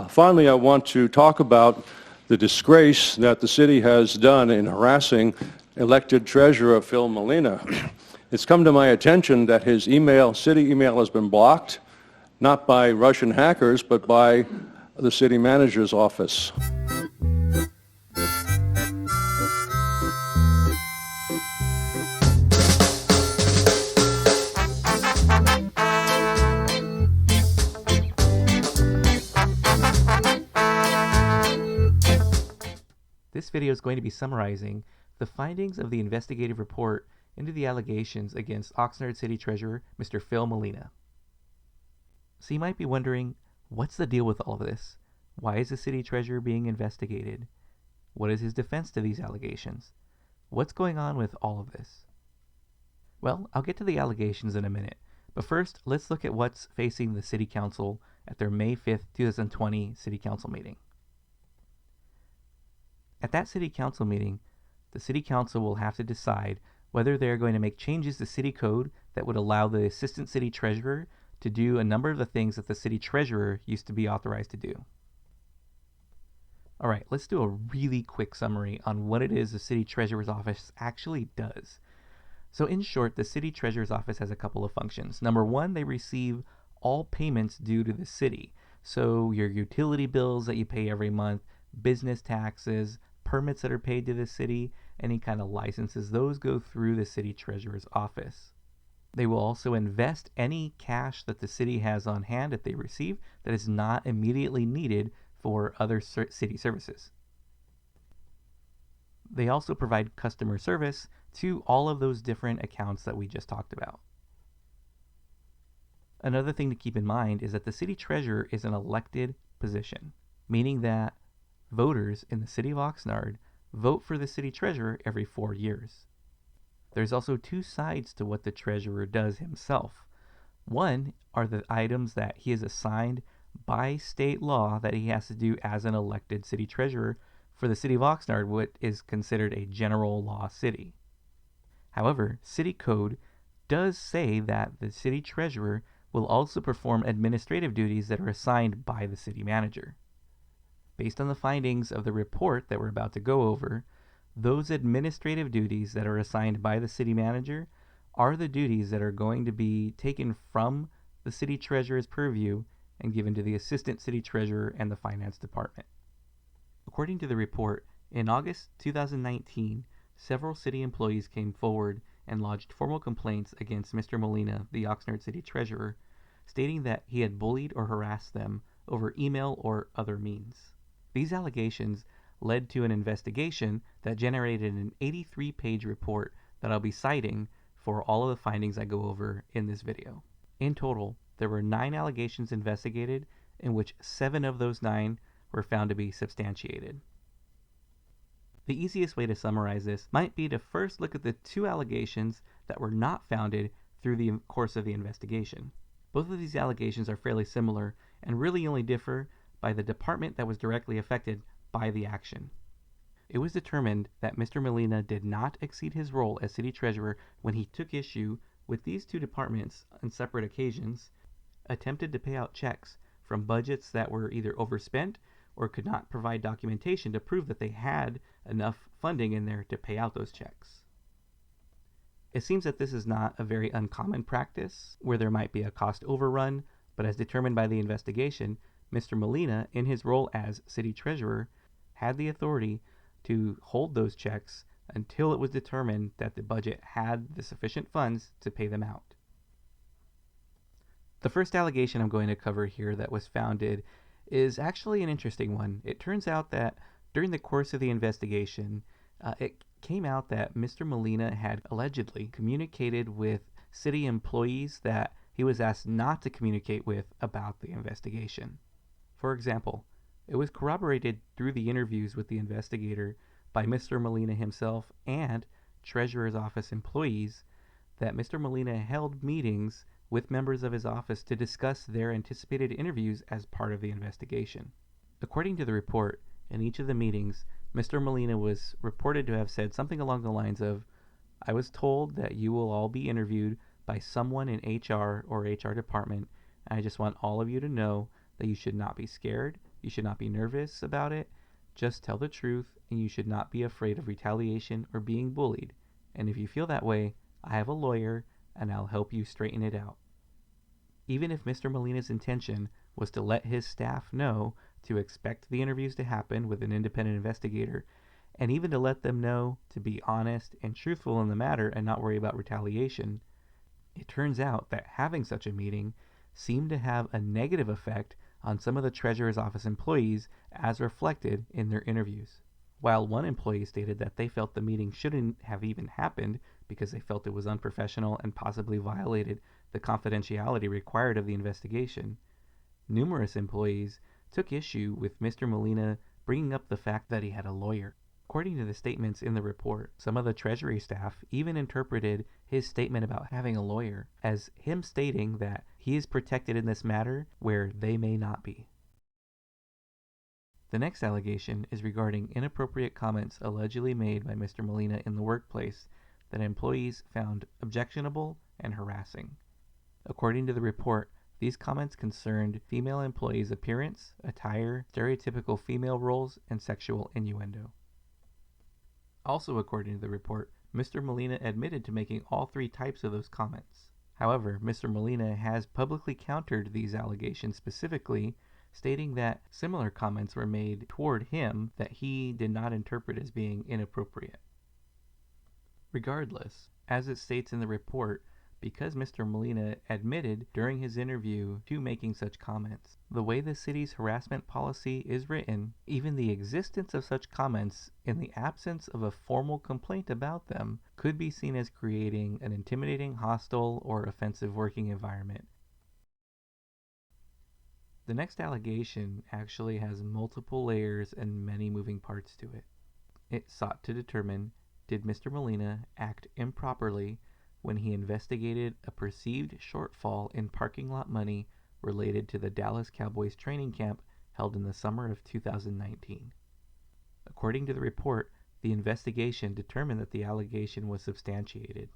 Finally, I want to talk about the disgrace that the city has done in harassing elected treasurer Phil Molina. It's come to my attention that his city email has been blocked, not by Russian hackers, but by the city manager's office. This video is going to be summarizing the findings of the investigative report into the allegations against Oxnard City Treasurer Mr. Phil Molina. So you might be wondering, what's the deal with all of this? Why is the city treasurer being investigated? What is his defense to these allegations? What's going on with all of this? Well, I'll get to the allegations in a minute, but first let's look at what's facing the City Council at their May 5th, 2020 City Council meeting. At that City Council meeting, the City Council will have to decide whether they're going to make changes to City Code that would allow the Assistant City Treasurer to do a number of the things that the City Treasurer used to be authorized to do. Alright, let's do a really quick summary on what it is the City Treasurer's Office actually does. So in short, the City Treasurer's Office has a couple of functions. Number one, they receive all payments due to the city. So your utility bills that you pay every month, business taxes, permits that are paid to the city, any kind of licenses, those go through the City Treasurer's Office. They will also invest any cash that the city has on hand that they receive that is not immediately needed for other city services. They also provide customer service to all of those different accounts that we just talked about. Another thing to keep in mind is that the City Treasurer is an elected position, meaning that voters in the city of Oxnard vote for the city treasurer every 4 years. There's also two sides to what the treasurer does himself. One are the items that he is assigned by state law that he has to do as an elected city treasurer for the city of Oxnard, what is considered a general law city. However, City Code does say that the city treasurer will also perform administrative duties that are assigned by the city manager. Based on the findings of the report that we're about to go over, those administrative duties that are assigned by the city manager are the duties that are going to be taken from the city treasurer's purview and given to the assistant city treasurer and the finance department. According to the report, in August 2019, several city employees came forward and lodged formal complaints against Mr. Molina, the Oxnard City Treasurer, stating that he had bullied or harassed them over email or other means. These allegations led to an investigation that generated an 83-page report that I'll be citing for all of the findings I go over in this video. In total, there were 9 allegations investigated, in which 7 of those 9 were found to be substantiated. The easiest way to summarize this might be to first look at the 2 allegations that were not founded through the course of the investigation. Both of these allegations are fairly similar and really only differ by the department that was directly affected by the action. It was determined that Mr. Molina did not exceed his role as city treasurer when he took issue with these 2 departments on separate occasions, attempted to pay out checks from budgets that were either overspent or could not provide documentation to prove that they had enough funding in there to pay out those checks. It seems that this is not a very uncommon practice where there might be a cost overrun, but as determined by the investigation, Mr. Molina, in his role as city treasurer, had the authority to hold those checks until it was determined that the budget had the sufficient funds to pay them out. The first allegation I'm going to cover here that was founded is actually an interesting one. It turns out that during the course of the investigation, it came out that Mr. Molina had allegedly communicated with city employees that he was asked not to communicate with about the investigation. For example, it was corroborated through the interviews with the investigator by Mr. Molina himself and Treasurer's Office employees that Mr. Molina held meetings with members of his office to discuss their anticipated interviews as part of the investigation. According to the report, in each of the meetings, Mr. Molina was reported to have said something along the lines of, "I was told that you will all be interviewed by someone in HR or HR department, and I just want all of you to know that you should not be scared You should not be nervous about it. Just tell the truth, and you should not be afraid of retaliation or being bullied. And if you feel that way, I have a lawyer, and I'll help you straighten it out. Even if Mr. Molina's intention was to let his staff know to expect the interviews to happen with an independent investigator, and even to let them know to be honest and truthful in the matter and not worry about retaliation, it turns out that having such a meeting seemed to have a negative effect on some of the Treasurer's office employees as reflected in their interviews. While one employee stated that they felt the meeting shouldn't have even happened because they felt it was unprofessional and possibly violated the confidentiality required of the investigation, numerous employees took issue with Mr. Molina bringing up the fact that he had a lawyer. According to the statements in the report, some of the Treasury staff even interpreted his statement about having a lawyer as him stating that he is protected in this matter where they may not be. The next allegation is regarding inappropriate comments allegedly made by Mr. Molina in the workplace that employees found objectionable and harassing. According to the report, these comments concerned female employees' appearance, attire, stereotypical female roles, and sexual innuendo. Also, according to the report, Mr. Molina admitted to making all three types of those comments. However, Mr. Molina has publicly countered these allegations, specifically stating that similar comments were made toward him that he did not interpret as being inappropriate. Regardless, as it states in the report, because Mr. Molina admitted during his interview to making such comments, the way the city's harassment policy is written, even the existence of such comments in the absence of a formal complaint about them could be seen as creating an intimidating, hostile, or offensive working environment. The next allegation actually has multiple layers and many moving parts to it. It sought to determine, did Mr. Molina act improperly when he investigated a perceived shortfall in parking lot money related to the Dallas Cowboys training camp held in the summer of 2019. According to the report, the investigation determined that the allegation was substantiated.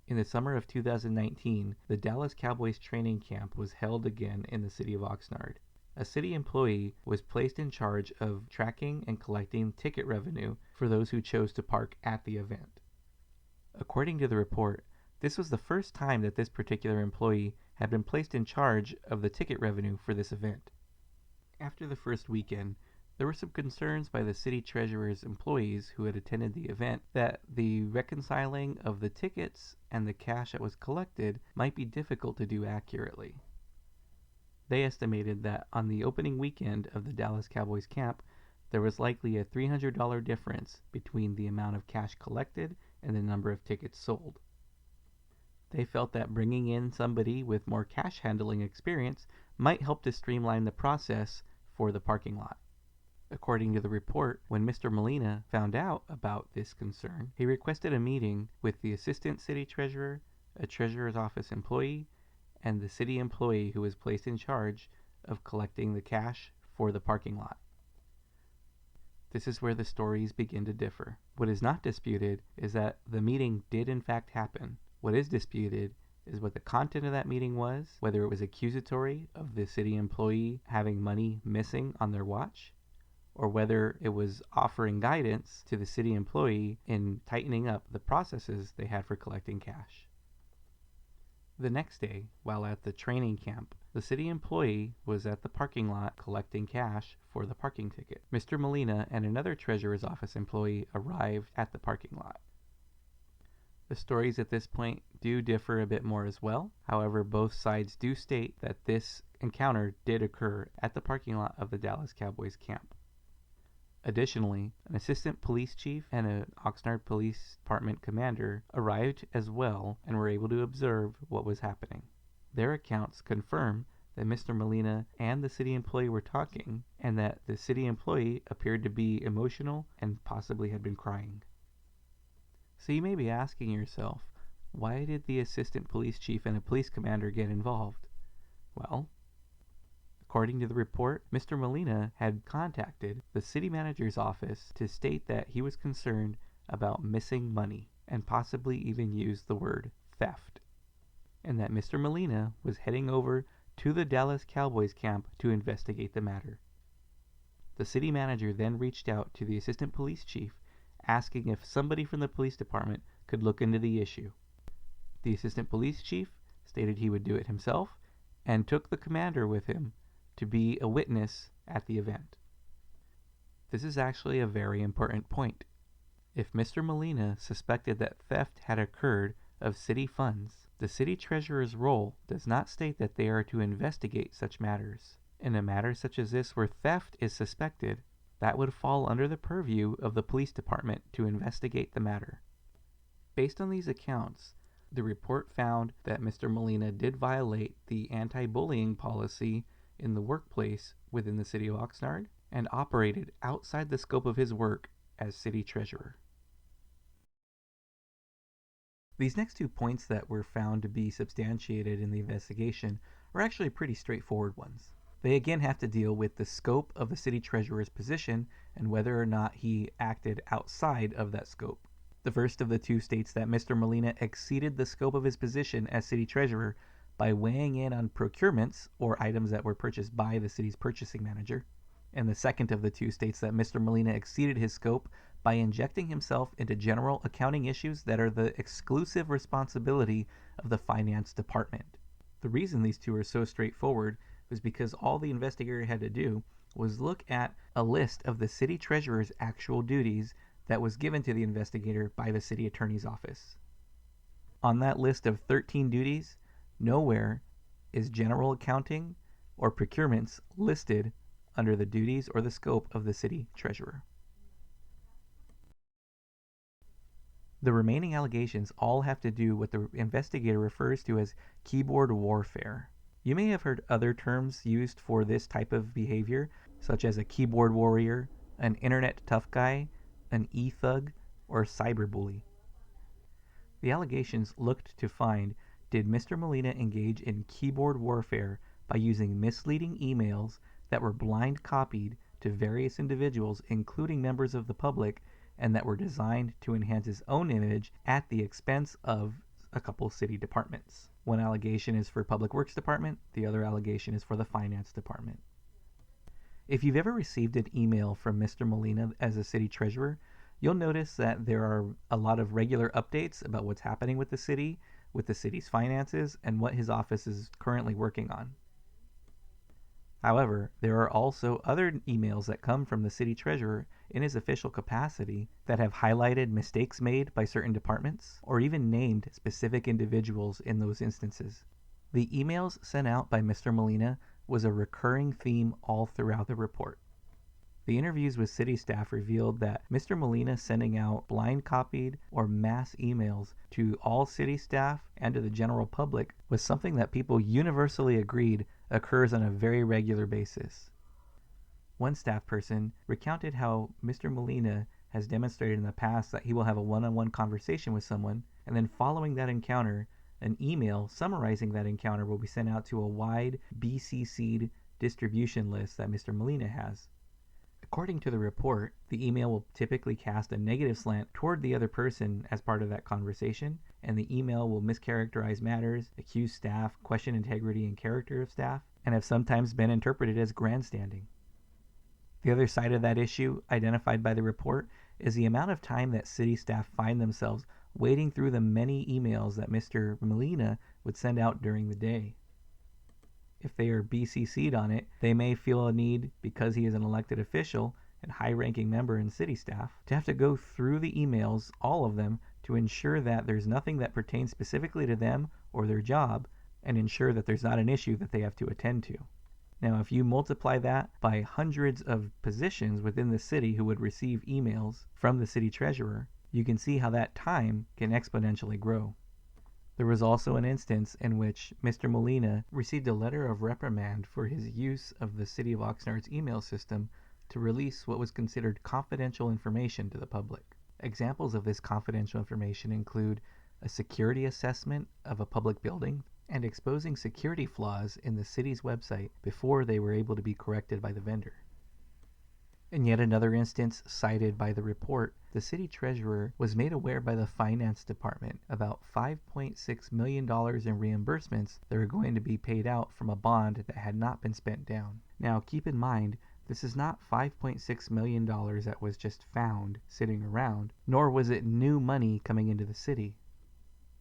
In the summer of 2019, the Dallas Cowboys training camp was held again in the city of Oxnard. A city employee was placed in charge of tracking and collecting ticket revenue for those who chose to park at the event. According to the report, this was the first time that this particular employee had been placed in charge of the ticket revenue for this event. After the first weekend, there were some concerns by the city treasurer's employees who had attended the event that the reconciling of the tickets and the cash that was collected might be difficult to do accurately. They estimated that on the opening weekend of the Dallas Cowboys camp, there was likely a $300 difference between the amount of cash collected and the number of tickets sold. They felt that bringing in somebody with more cash handling experience might help to streamline the process for the parking lot. According to the report, when Mr. Molina found out about this concern, he requested a meeting with the assistant city treasurer, a treasurer's office employee, and the city employee who was placed in charge of collecting the cash for the parking lot. This is where the stories begin to differ. What is not disputed is that the meeting did in fact happen. What is disputed is what the content of that meeting was, whether it was accusatory of the city employee having money missing on their watch, or whether it was offering guidance to the city employee in tightening up the processes they had for collecting cash. The next day, while at the training camp, the city employee was at the parking lot collecting cash for the parking ticket. Mr. Molina and another treasurer's office employee arrived at the parking lot. The stories at this point do differ a bit more as well. However, both sides do state that this encounter did occur at the parking lot of the Dallas Cowboys camp. Additionally, an assistant police chief and an Oxnard Police Department commander arrived as well and were able to observe what was happening. Their accounts confirm that Mr. Molina and the city employee were talking, and that the city employee appeared to be emotional and possibly had been crying. So you may be asking yourself, why did the assistant police chief and a police commander get involved? Well, according to the report, Mr. Molina had contacted the city manager's office to state that he was concerned about missing money and possibly even used the word theft, and that Mr. Molina was heading over to the Dallas Cowboys camp to investigate the matter. The city manager then reached out to the assistant police chief, asking if somebody from the police department could look into the issue. The assistant police chief stated he would do it himself and took the commander with him to be a witness at the event. This is actually a very important point. If Mr. Molina suspected that theft had occurred of city funds, the city treasurer's role does not state that they are to investigate such matters. In a matter such as this where theft is suspected, that would fall under the purview of the police department to investigate the matter. Based on these accounts, the report found that Mr. Molina did violate the anti-bullying policy in the workplace within the city of Oxnard and operated outside the scope of his work as city treasurer. These next 2 points that were found to be substantiated in the investigation are actually pretty straightforward ones. They again have to deal with the scope of the city treasurer's position and whether or not he acted outside of that scope. The first of the 2 states that Mr. Molina exceeded the scope of his position as city treasurer by weighing in on procurements or items that were purchased by the city's purchasing manager. And the second of the 2 states that Mr. Molina exceeded his scope by injecting himself into general accounting issues that are the exclusive responsibility of the finance department. The reason these 2 are so straightforward was because all the investigator had to do was look at a list of the city treasurer's actual duties that was given to the investigator by the city attorney's office. On that list of 13 duties, nowhere is general accounting or procurements listed under the duties or the scope of the city treasurer. The remaining allegations all have to do what the investigator refers to as keyboard warfare. You may have heard other terms used for this type of behavior, such as a keyboard warrior, an internet tough guy, an e-thug, or cyberbully. The allegations looked to find, did Mr. Molina engage in keyboard warfare by using misleading emails that were blind copied to various individuals, including members of the public, and that were designed to enhance his own image at the expense of a couple city departments. One allegation is for Public Works Department, the other allegation is for the Finance Department. If you've ever received an email from Mr. Molina as a city treasurer, you'll notice that there are a lot of regular updates about what's happening with the city's finances, and what his office is currently working on. However, there are also other emails that come from the city treasurer in his official capacity that have highlighted mistakes made by certain departments or even named specific individuals in those instances. The emails sent out by Mr. Molina was a recurring theme all throughout the report. The interviews with city staff revealed that Mr. Molina sending out blind copied or mass emails to all city staff and to the general public was something that people universally agreed occurs on a very regular basis. One staff person recounted how Mr. Molina has demonstrated in the past that he will have a one-on-one conversation with someone, and then following that encounter, an email summarizing that encounter will be sent out to a wide BCC'd distribution list that Mr. Molina has. According to the report, the email will typically cast a negative slant toward the other person as part of that conversation, and the email will mischaracterize matters, accuse staff, question integrity and character of staff, and have sometimes been interpreted as grandstanding. The other side of that issue, identified by the report, is the amount of time that city staff find themselves wading through the many emails that Mr. Molina would send out during the day. If they are BCC'd on it, they may feel a need, because he is an elected official and high-ranking member in city staff, to have to go through the emails, all of them, to ensure that there's nothing that pertains specifically to them or their job, and ensure that there's not an issue that they have to attend to. Now, if you multiply that by hundreds of positions within the city who would receive emails from the city treasurer, you can see how that time can exponentially grow. There was also an instance in which Mr. Molina received a letter of reprimand for his use of the City of Oxnard's email system to release what was considered confidential information to the public. Examples of this confidential information include a security assessment of a public building and exposing security flaws in the city's website before they were able to be corrected by the vendor. In yet another instance cited by the report, the city treasurer was made aware by the finance department about $5.6 million in reimbursements that were going to be paid out from a bond that had not been spent down. Now, keep in mind, This is not $5.6 million that was just found sitting around, nor was it new money coming into the city.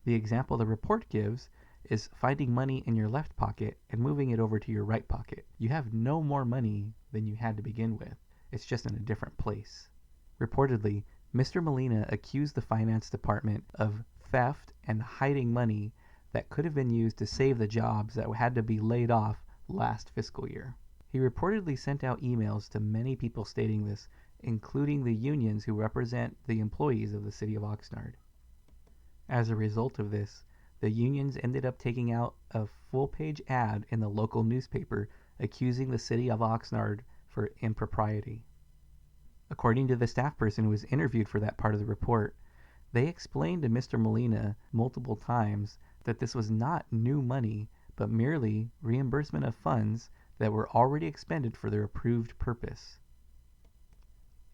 The example the report gives is finding money in your left pocket and moving it over to your right pocket. You have no more money than you had to begin with. It's just in a different place. Reportedly, Mr. Molina accused the finance department of theft and hiding money that could have been used to save the jobs that had to be laid off last fiscal year. He reportedly sent out emails to many people stating this, including the unions who represent the employees of the city of Oxnard. As a result of this, the unions ended up taking out a full-page ad in the local newspaper accusing the city of Oxnard for impropriety. According to the staff person who was interviewed for that part of the report, they explained to Mr. Molina multiple times that this was not new money, but merely reimbursement of funds that were already expended for their approved purpose.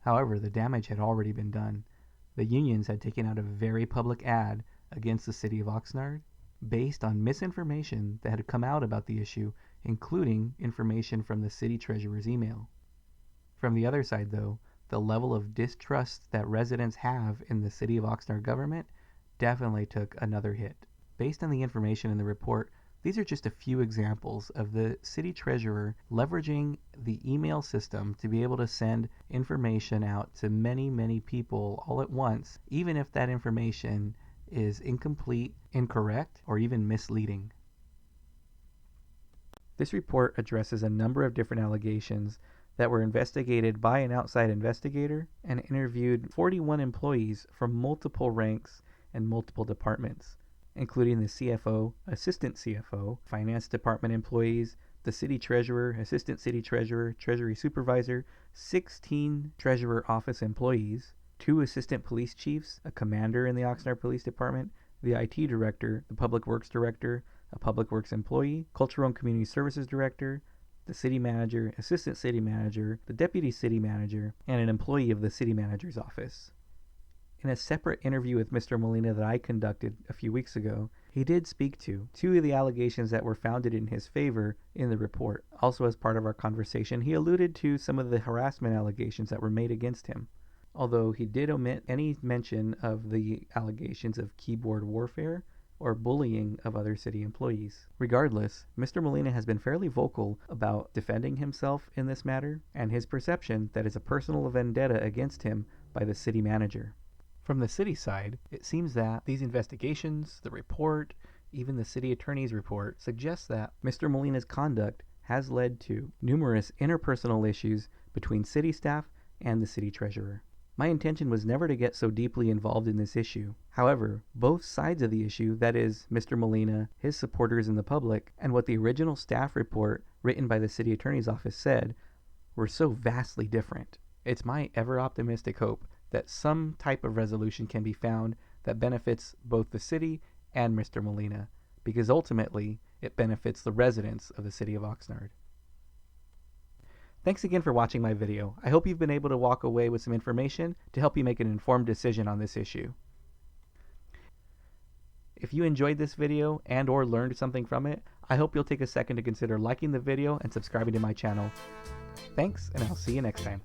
However, the damage had already been done. The unions had taken out a very public ad against the city of Oxnard based on misinformation that had come out about the issue, including information from the city treasurer's email. From the other side, though, the level of distrust that residents have in the city of Oxnard government definitely took another hit. Based on the information in the report, these are just a few examples of the city treasurer leveraging the email system to be able to send information out to many, many people all at once, even if that information is incomplete, incorrect, or even misleading. This report addresses a number of different allegations that were investigated by an outside investigator and interviewed 41 employees from multiple ranks and multiple departments, including the CFO, assistant CFO, finance department employees, the city treasurer, assistant city treasurer, treasury supervisor, 16 treasurer office employees, 2 assistant police chiefs, a commander in the Oxnard Police Department, the IT director, the public works director, a public works employee, cultural and community services director, the city manager, assistant city manager, the deputy city manager, and an employee of the city manager's office. In a separate interview with Mr. Molina that I conducted a few weeks ago, he did speak to 2 of the allegations that were founded in his favor in the report. Also, as part of our conversation, he alluded to some of the harassment allegations that were made against him, although he did omit any mention of the allegations of keyboard warfare or bullying of other city employees. Regardless, Mr. Molina has been fairly vocal about defending himself in this matter and his perception that it's a personal vendetta against him by the city manager. From the city side, it seems that these investigations, the report, even the city attorney's report, suggests that Mr. Molina's conduct has led to numerous interpersonal issues between city staff and the city treasurer. My intention was never to get so deeply involved in this issue. However, both sides of the issue, that is, Mr. Molina, his supporters, and the public, and what the original staff report written by the city attorney's office said, were so vastly different. It's my ever-optimistic hope that some type of resolution can be found that benefits both the city and Mr. Molina, because ultimately it benefits the residents of the city of Oxnard. Thanks again for watching my video. I hope you've been able to walk away with some information to help you make an informed decision on this issue. If you enjoyed this video and or learned something from it, I hope you'll take a second to consider liking the video and subscribing to my channel. Thanks, and I'll see you next time.